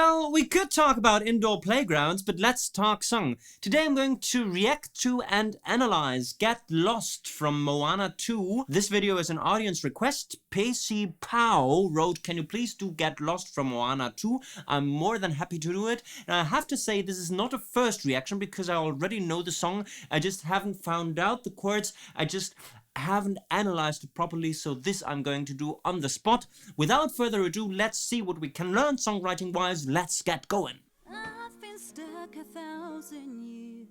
Well, we could talk about indoor playgrounds, but let's talk song. Today I'm going to react to and analyze Get Lost from Moana 2. This video is an audience request. Pacey Pao wrote, "Can you please do Get Lost from Moana 2? I'm more than happy to do it." And I have to say, this is not a first reaction because I already know the song. I just haven't found out the chords. I just haven't analyzed it properly, so this I'm going to do on the spot. Without further ado, let's see what we can learn songwriting wise. Let's get going. I've been stuck 1,000 years,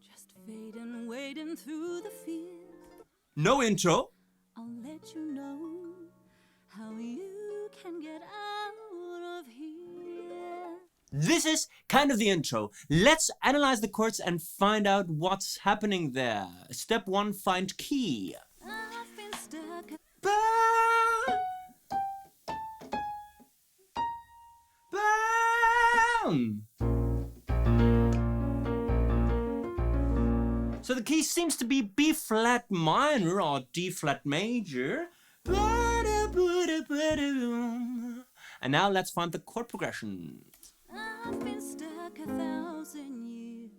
just fading, waiting through the fears. No intro. I'll let you know how you can get out of here. This is kind of the intro. Let's analyze the chords and find out what's happening there. Step 1, find key. I've been stuck. Bam! So the key seems to be B flat minor or D flat major. And now let's find the chord progression. I've been stuck 1,000 years,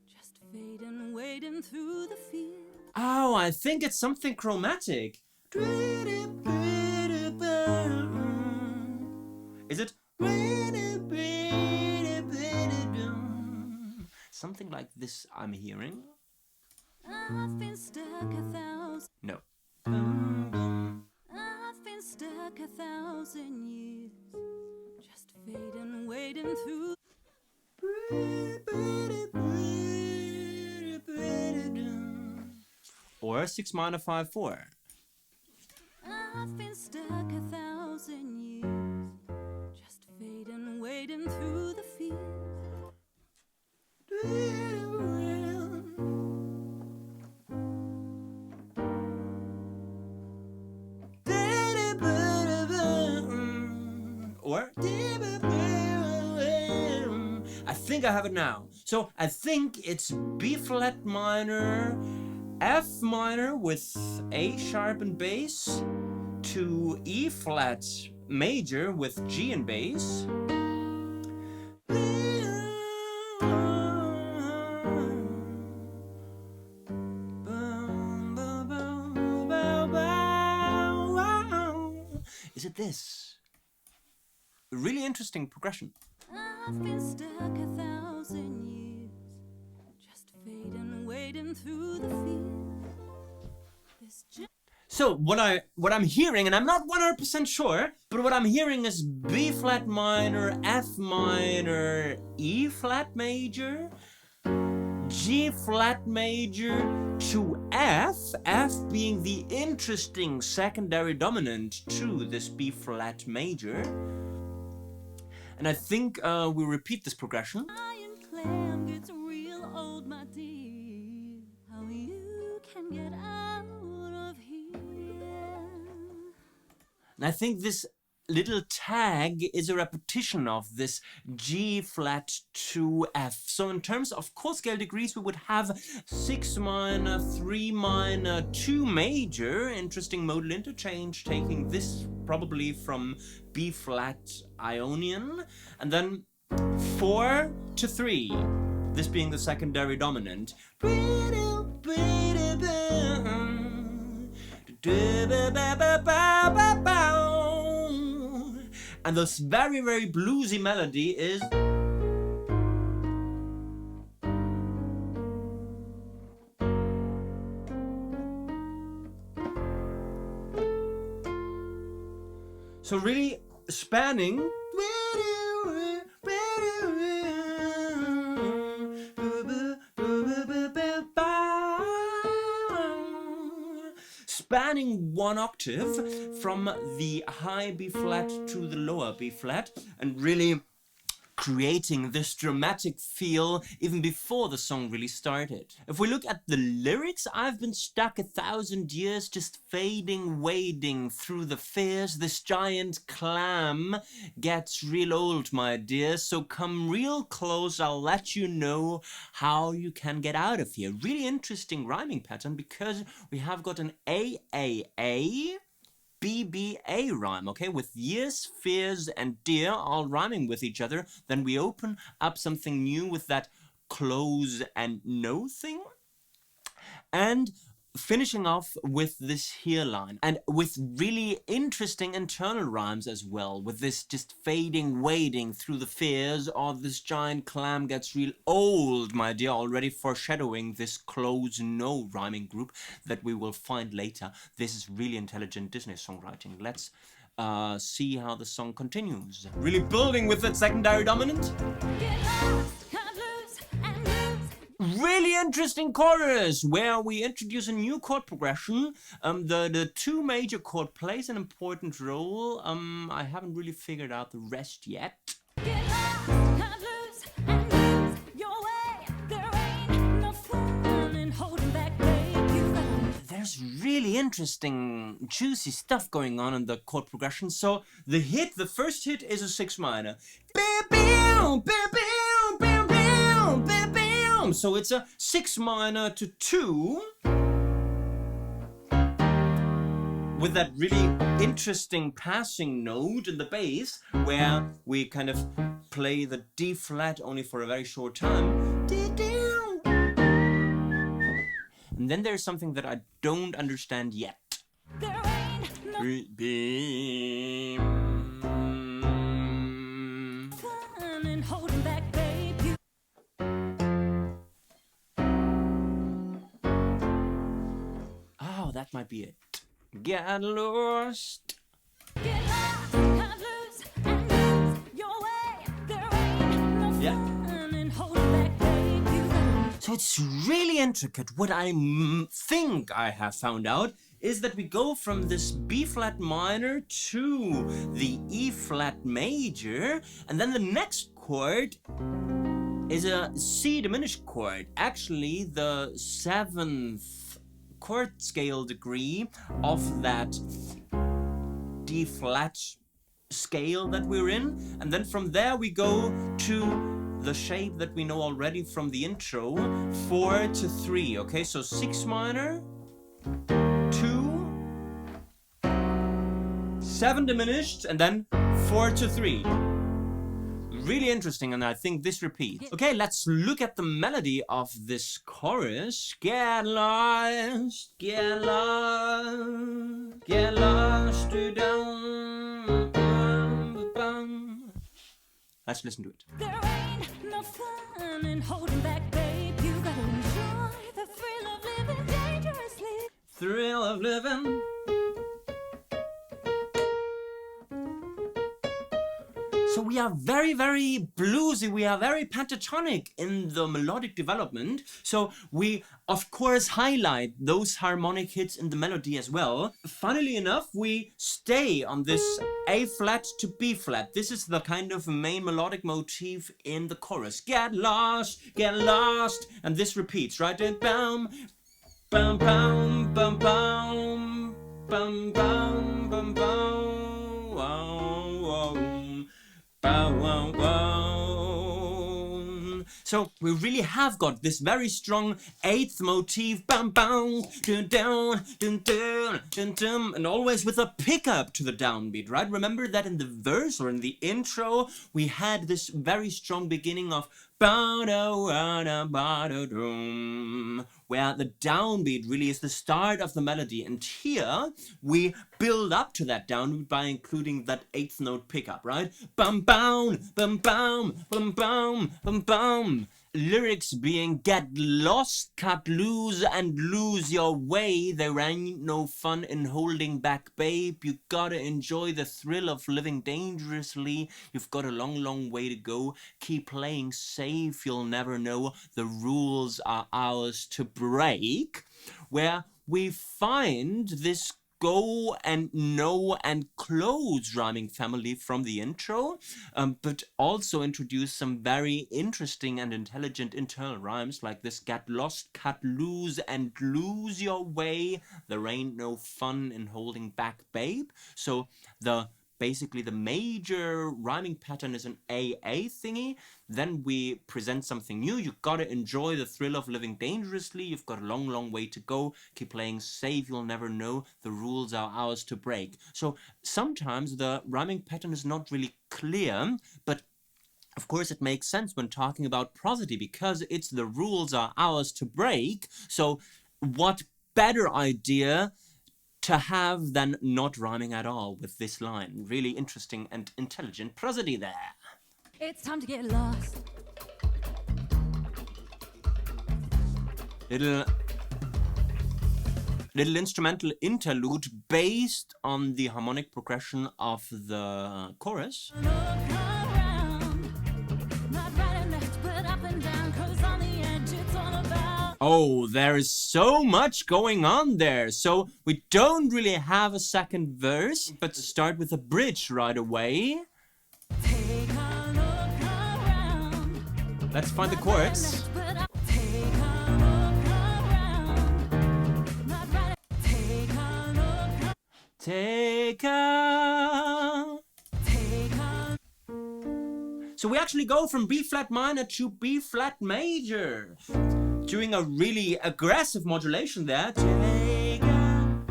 just fading, waiting through the fears. Oh, I think it's something chromatic. Is it? Something like this I'm hearing. I've been stuck 1,000. No. I've been stuck 1,000 years, just fading, waiting through. Or 6 minor 5 4. I've been stuck 1,000 years, just fading, waiting through the fears. Or I think I have it now. So I think it's B flat minor, F minor with A sharp and bass, to E flat major with G and bass. Is it this? A really interesting progression. I've been stuck 1,000 years, just fading, waiting through the fears. So what I'm hearing, and I'm not 100% sure, but what I'm hearing is B flat minor, F minor, E flat major, G flat major to F, F being the interesting secondary dominant to this B flat major. And I think we repeat this progression. Iron clam gets real old, my dear. How you can get out of here. And I think this little tag is a repetition of this G flat to F. So in terms of chord scale degrees, we would have 6 minor, 3 minor, 2 major. Interesting modal interchange, taking this probably from B flat Ionian, and then 4 to 3, this being the secondary dominant. And this very, very bluesy melody is. So really spanning. Spanning 1 octave from the high B flat to the lower B flat, and really creating this dramatic feel even before the song really started. If we look at the lyrics, I've been stuck 1,000 years, just fading, wading through the fears. This giant clam gets real old, my dear, so come real close, I'll let you know how you can get out of here. Really interesting rhyming pattern, because we have got an A, BBA rhyme, okay, with years, fears, and dear all rhyming with each other. Then we open up something new with that close and no thing. And finishing off with this here line, and with really interesting internal rhymes as well, with this just fading, wading through the fears, or this giant clam gets real old, my dear, already foreshadowing this close no rhyming group that we will find later. This is really intelligent Disney songwriting. Let's see how the song continues. Really building with that secondary dominant. Get lost, cut loose, and lose. Really interesting chorus where we introduce a new chord progression. The two major chord plays an important role. I haven't really figured out the rest yet. Get lost, cut loose, and lose your way. There ain't no fun in holding back, babe. You gotta There's really interesting, juicy stuff going on in the chord progression. So the first hit is a 6 minor. So it's a 6 minor to 2 with that really interesting passing note in the bass where we kind of play the D flat only for a very short time. And then there's something that I don't understand yet. there ain't no fun in holding back, babe. You Oh, that might be it. Get lost. get lost, cut loose, and lose your way. There ain't no Yeah. fun in holding back, babe. You gotta So it's really intricate. What I think I have found out is that we go from this B flat minor to the E flat major, and then the next chord is a C diminished chord. Actually, the 7th chord scale degree of that D flat scale that we're in, and then from there we go to the shape that we know already from the intro, 4 to 3. Okay, so 6 minor, 2, 7 diminished, and then 4 to 3. Really interesting, and I think this repeats. Okay, let's look at the melody of this chorus. Get lost, get lost, get lost to down. Let's listen to it. There ain't no fun in holding back, babe. You gotta enjoy the thrill of living dangerously. Thrill of living. So we are very, very bluesy, we are very pentatonic in the melodic development. So we, of course, highlight those harmonic hits in the melody as well. Funnily enough, we stay on this A flat to B flat. This is the kind of main melodic motif in the chorus. Get lost, and this repeats, right? And bam, bam, bam, bam, bam, bam, bam, bam, bam, wow, wow. Bow, wow, wow. So we really have got this very strong 8th motif, bam, bam, dun, dun, dun, dun, dun, dun, and always with a pickup to the downbeat, right? Remember that in the verse or in the intro, we had this very strong beginning of where the downbeat really is the start of the melody, and here we build up to that downbeat by including that 8th note pickup, right? Bum bum bum bum bum bum bum bum. Lyrics being get lost, cut loose, and lose your way. There ain't no fun in holding back, babe. You gotta enjoy the thrill of living dangerously. You've got a long, long way to go. Keep playing safe, you'll never know. The rules are ours to break. Where we find this go and no and close rhyming family from the intro, but also introduce some very interesting and intelligent internal rhymes like this: get lost, cut loose, and lose your way. There ain't no fun in holding back, babe. So the basically the major rhyming pattern is an AA thingy. Then we present something new. You've got to enjoy the thrill of living dangerously. You've got a long, long way to go. Keep playing safe, you'll never know. The rules are ours to break. So sometimes the rhyming pattern is not really clear, but of course it makes sense when talking about prosody, because it's the rules are ours to break. So what better idea to have than not rhyming at all with this line? Really interesting and intelligent prosody there. It's time to get lost. Little instrumental interlude based on the harmonic progression of the chorus. Look around, not right and left, but up and down, 'cause on the edge it's all about. Oh, there is so much going on there. So we don't really have a second verse, but start with a bridge right away. Take a look around. Let's find the chords. Take a... So we actually go from B flat minor to B flat major, doing a really aggressive modulation there. Take a...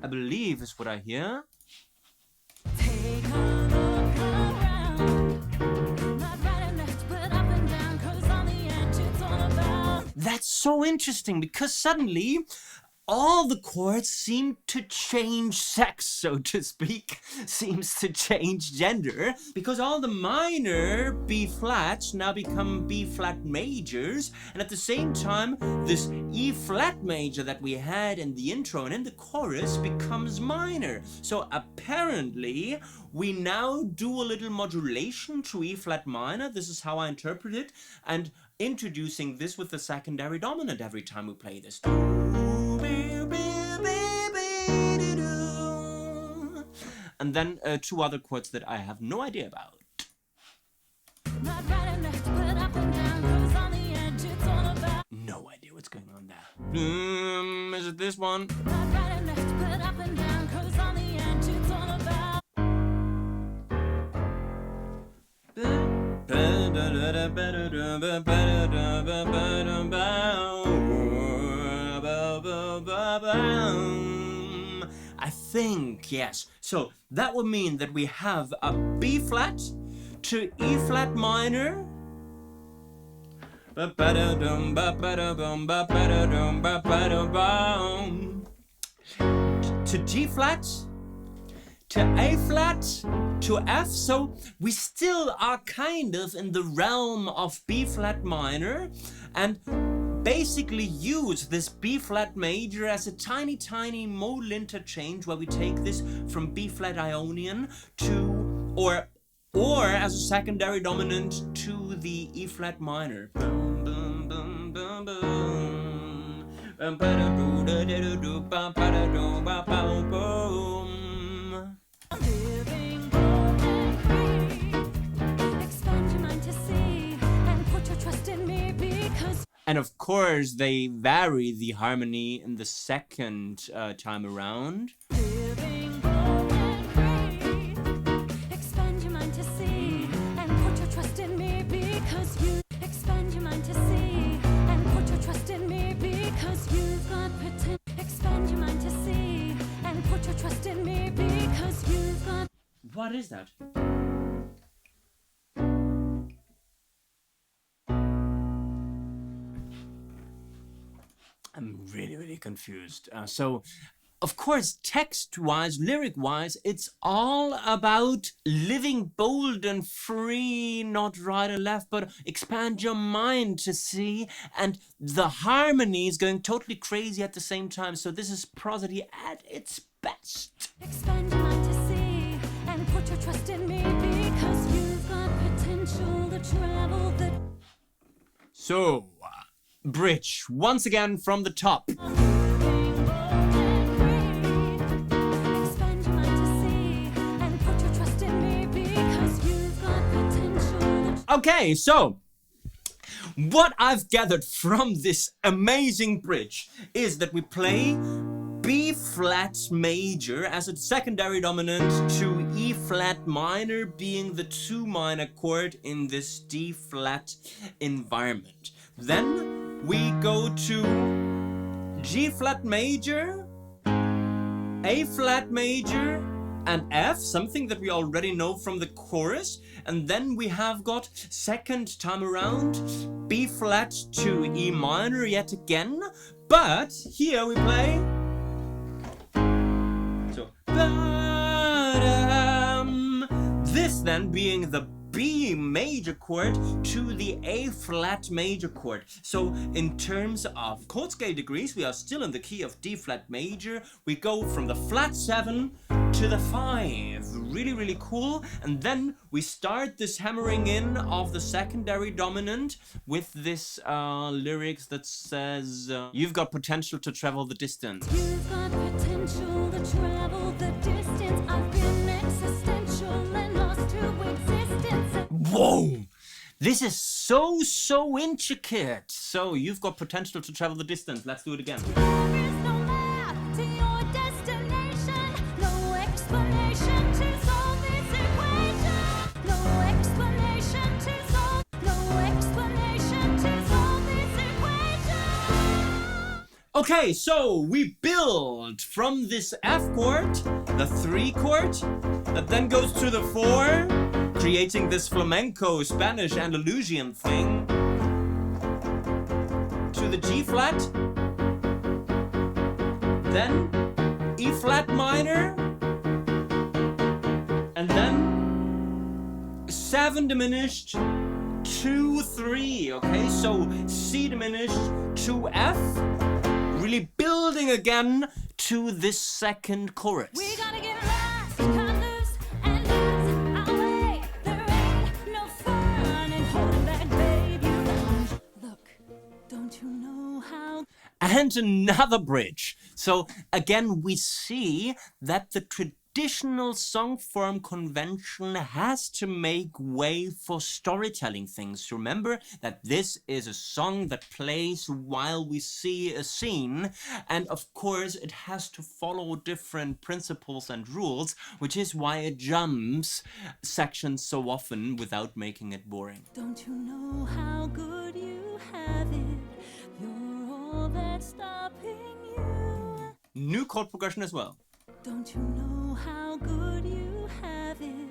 I believe is what I hear. Take a look around. Not right and left, but up and down, 'cause on the edge it's all about. That's so interesting, because suddenly all the chords seem to change sex, so to speak, seems to change gender, because all the minor B flats now become B flat majors, and at the same time this E flat major that we had in the intro and in the chorus becomes minor. So apparently we now do a little modulation to E flat minor. This is how I interpret it, and introducing this with the secondary dominant every time we play this. And then two other chords that I have no idea about. Not right and left, but up and down, 'cause on the edge it's all about. No idea what's going on there. Is it this one? Not right and left, but up and down, 'cause on the edge it's all about. I think, yes. So that would mean that we have a B flat to E flat minor, to G flat, to A flat, to F. So we still are kind of in the realm of B flat minor, and basically use this B flat major as a tiny, tiny modal interchange, where we take this from B flat Ionian to, or as a secondary dominant to the E flat minor. Living bold and free. Expand your mind to see and put your trust in me, because And of course they vary the harmony in the second time around. living bold and free. Expand your mind to see and put your trust in me, because you expand your mind to see and put your trust in me, because you've got potential. Expand your mind to see and put your trust in me, because you've got. What is that? I'm really, really confused. So, of course, text-wise, lyric-wise, it's all about living bold and free, not right or left, but expand your mind to see, and the harmony is going totally crazy at the same time. So this is prosody at its best. Expand your mind to see and put your trust in me, because you've got potential to travel the. So, bridge, once again from the top. Living bold and free. Expand your mind to see and put your trust in me, because you've got potential to. Okay, so what I've gathered from this amazing bridge is that we play B flat major as a secondary dominant to E flat minor, being the 2 minor chord in this D flat environment. Then we go to G flat major, A flat major, and F, something that we already know from the chorus. And then we have got, second time around, B flat to E minor yet again. But here we play. So, this then being the B major chord to the A flat major chord. So in terms of chord scale degrees, we are still in the key of D flat major. We go from the flat 7 to the 5. Really, really cool. And then we start this hammering in of the secondary dominant with this lyrics that says, you've got potential to travel the distance. You've got potential to travel the distance. I've been existential and lost to existence. Whoa! This is so intricate. So you've got potential to travel the distance. Let's do it again. There is no map to your destination. No explanation to solve this equation. No explanation to solve. No explanation to solve this equation. Okay, so we build from this F chord, the 3 chord, that then goes to the 4, creating this flamenco, Spanish, Andalusian thing, to the G flat, then E flat minor, and then 7 diminished, 2, 3, okay, so C diminished to F, really building again to this second chorus. We gotta get lost, cut loose, and lose our way. There ain't no fun in holding back, babe. You don't look. Don't you know how? And another bridge. So again, we see that the traditional song form convention has to make way for storytelling things. Remember that this is a song that plays while we see a scene, and of course it has to follow different principles and rules, which is why it jumps sections so often without making it boring. Don't you know how good you have it? You're all that's stopping you. New chord progression as well. Don't you know how good you have it?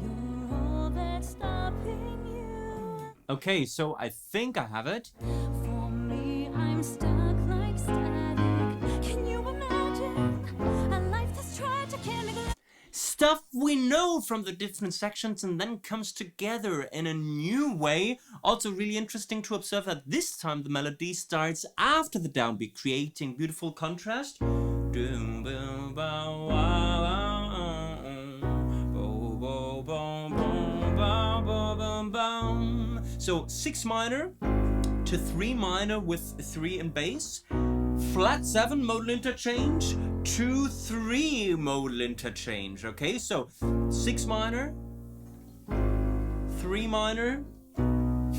You're all that's stopping you. Okay, so I think I have it. For me, I'm stuck like static. Can you imagine a life that's tragic and neglected? Stuff we know from the different sections and then comes together in a new way. Also really interesting to observe that this time the melody starts after the downbeat, creating beautiful contrast. So 6 minor to 3 minor with 3 in bass, flat 7 modal interchange to 3 modal interchange. Okay, so 6 minor, 3 minor,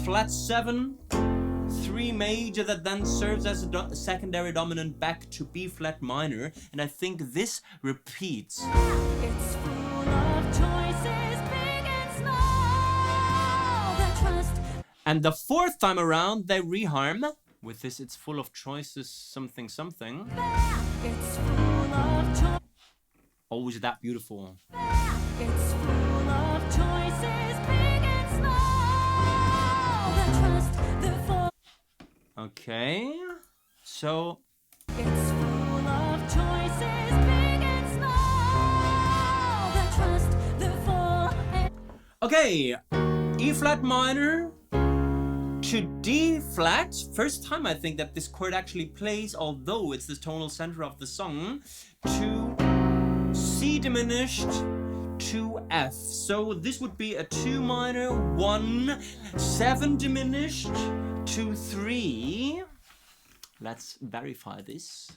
flat 7, 3 major, that then serves as a secondary dominant back to B flat minor, and I think this repeats. It's full of choices, big and small. The trust. And the 4th time around they reharm with this it's full of choices something something. It's full of choices. Oh, is that beautiful. It's full of choices, big and small. The trust, the fall. Okay, so It's full of choices, big and small. The trust, the fall. okay, E flat minor to D flat. First time I think that this chord actually plays, although it's the tonal center of the song, to C diminished to F. So this would be a 2 minor, 1, 7 diminished to 3. Let's verify this.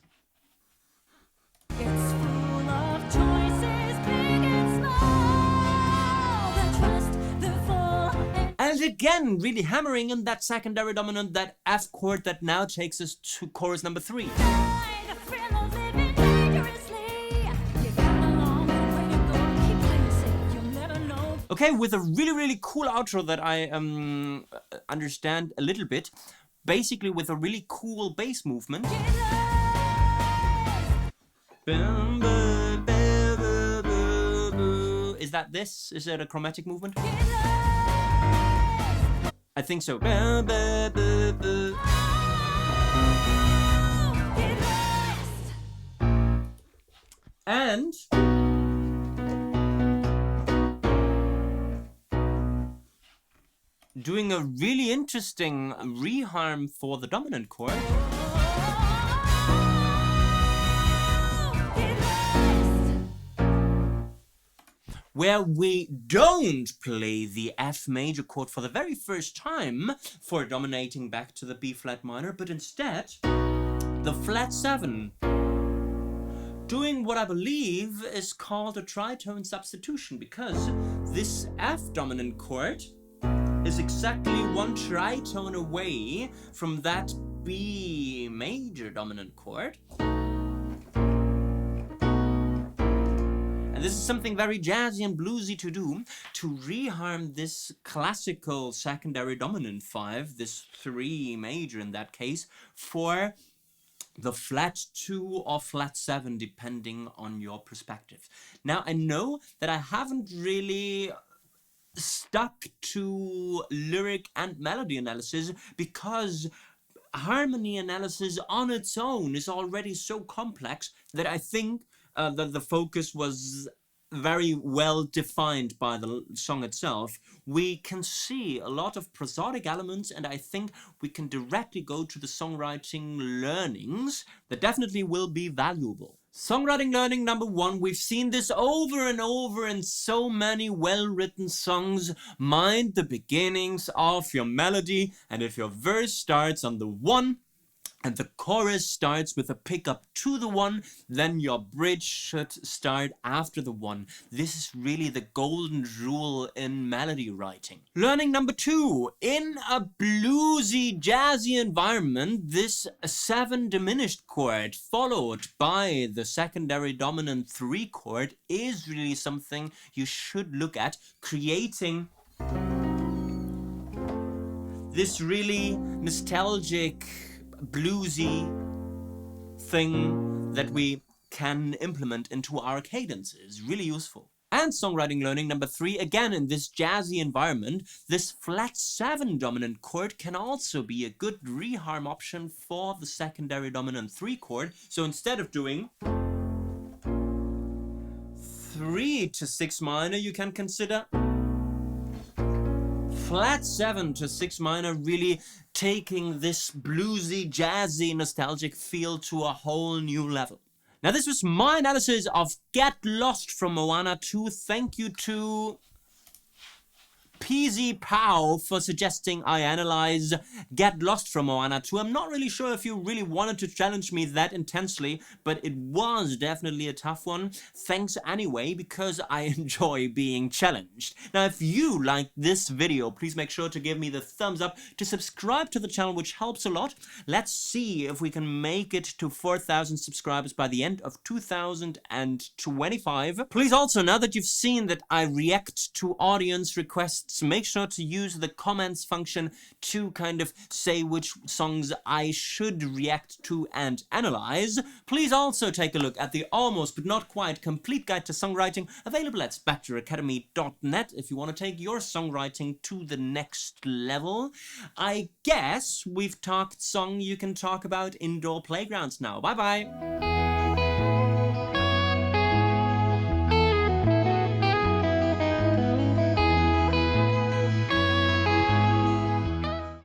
It's full of choices, big and small. The trust, the fall. And And again, really hammering in that secondary dominant, that F chord that now takes us to chorus number 3. The thrill of living dangerously. You got a long way to go. Keep playing safe. You'll never know. Okay, with a really cool outro that I understand a little bit. Basically with a really cool bass movement. Is that this? Is it a chromatic movement? I think so. And doing a really interesting reharm for the dominant chord. Where we don't play the F major chord for the very first time for dominating back to the B flat minor, but instead the flat 7. Doing what I believe is called a tritone substitution, because this F dominant chord is exactly one tritone away from that B major dominant chord. And this is something very jazzy and bluesy to do, to reharm this classical secondary dominant 5, this 3 major in that case, for the flat 2 or flat 7, depending on your perspective. Now, I know that I haven't really stuck to lyric and melody analysis, because harmony analysis on its own is already so complex that I think that the focus was very well defined by the song itself. We can see a lot of prosodic elements, and I think we can directly go to the songwriting learnings that definitely will be valuable. Songwriting learning number 1, we've seen this over and over in so many well-written songs. Mind the beginnings of your melody, and if your verse starts on the 1, and the chorus starts with a pickup to the 1, then your bridge should start after the 1. This is really the golden rule in melody writing. Learning number 2. In a bluesy, jazzy environment, this 7 diminished chord followed by the secondary dominant 3 chord is really something you should look at, creating this really nostalgic, bluesy thing that we can implement into our cadences. Really useful. And songwriting learning number 3, again in this jazzy environment, this flat 7 dominant chord can also be a good reharm option for the secondary dominant 3 chord. So instead of doing 3 to 6 minor, you can consider flat 7 to 6 minor, really taking this bluesy, jazzy, nostalgic feel to a whole new level. Now, this was my analysis of Get Lost from Moana 2. Thank you to PZ Pow for suggesting I analyze Get Lost from Moana 2. I'm not really sure if you really wanted to challenge me that intensely, but it was definitely a tough one. Thanks anyway, because I enjoy being challenged. Now, if you liked this video, please make sure to give me the thumbs up, to subscribe to the channel, which helps a lot. Let's see if we can make it to 4,000 subscribers by the end of 2025. Please also, now that you've seen that I react to audience requests, make sure to use the comments function to kind of say which songs I should react to and analyze. Please also take a look at the almost but not quite complete guide to songwriting, available at spectoracademy.net if you want to take your songwriting to the next level. I guess we've talked song, you can talk about indoor playgrounds now. Bye bye!